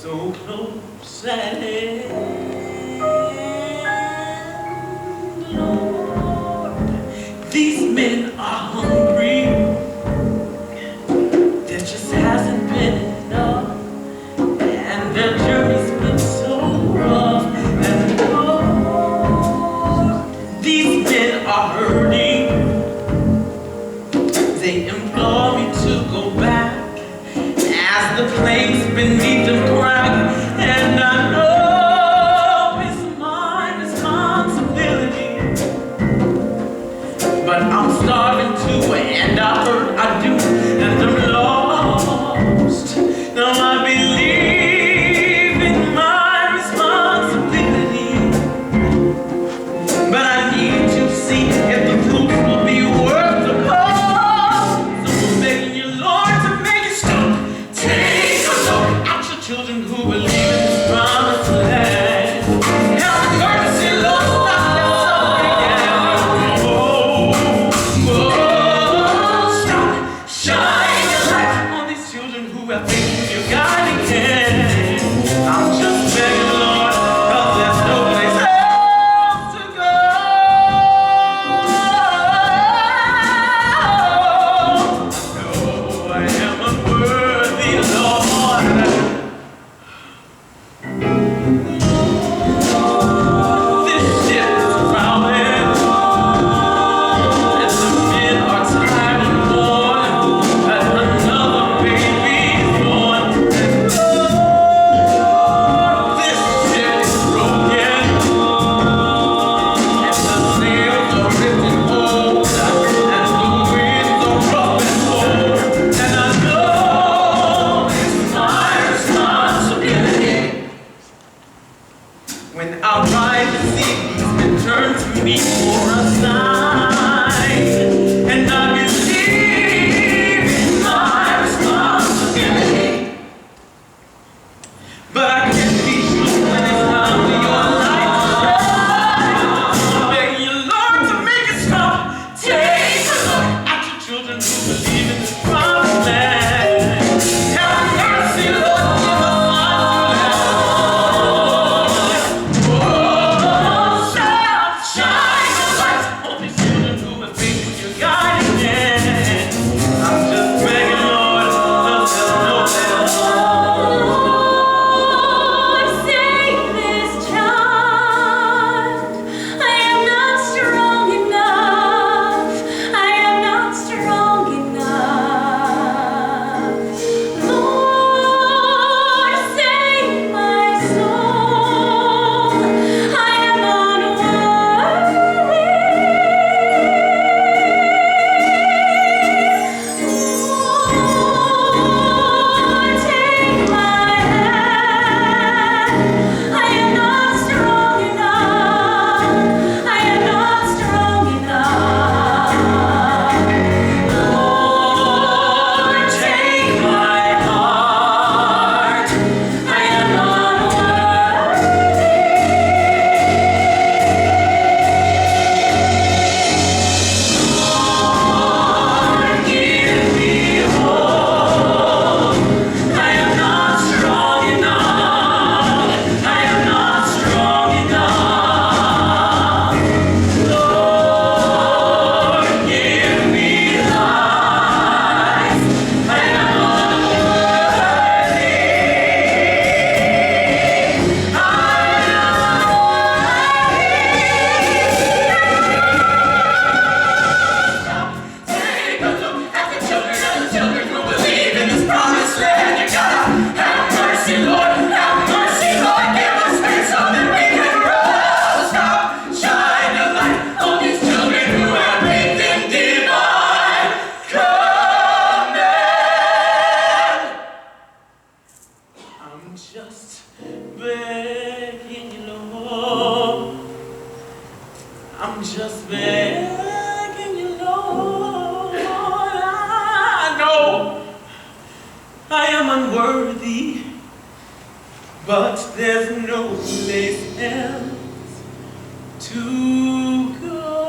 so close at hand, Lord. These men are hungry. There just hasn't been enough, and their journey's been so rough. And Lord, these men are hurting. They implore me to go back as the flames beneath them crack. And I know it's my responsibility, but I'm starving too, and I hurt, I do, and I'm lost. Now I believe in my responsibility, but I need to see if the fruits will be worth the cost. So I'm begging you, Lord, to make it stop. Take a look at your children who believe in this promised land. Have mercy, Lord, stop that suffering. Oh, stop. Shine your light on these children who have faith in your guiding hand. I'm just begging, Lord, 'cause there's no place else to go. No, I am unworthy, Lord. This ship is crowded, and the men are tired and worn, and another baby is born. This ship is broken, and the sails are ripped and old, and the winds are rough and cold. And I know it's my responsibility. When I ride the sea, these men turn to me for a sign, and I believe in my responsibility, but I can't be sure when it's time for your light to shine. I'm begging you, Lord, to make it stop. Take a look at your children who believe in this promised land. Have mercy, Lord, give us life to live. Shine your light on these children who have faith in your guiding hand. I'm just begging, Lord, 'cause there's no place. Lord, save this child. I am not strong enough. I am not strong enough. Lord, save my soul. I am unworthy. Lord, take my hand. I am not strong enough. I am not strong enough. Lord, take my heart. I am unworthy. Lord, give me hope. I am not strong enough. I am not strong enough. Lord, give me life. I am unworthy. I Take a look at the children who believe in this promised land. You gotta have mercy, Lord, have mercy, Lord. Give us faith so that we can grow. Stop, shine a light on these children who have faith in divine command. I'm just begging you, Lord. I'm just begging you, Lord. I know I am unworthy, but there's no place else to go.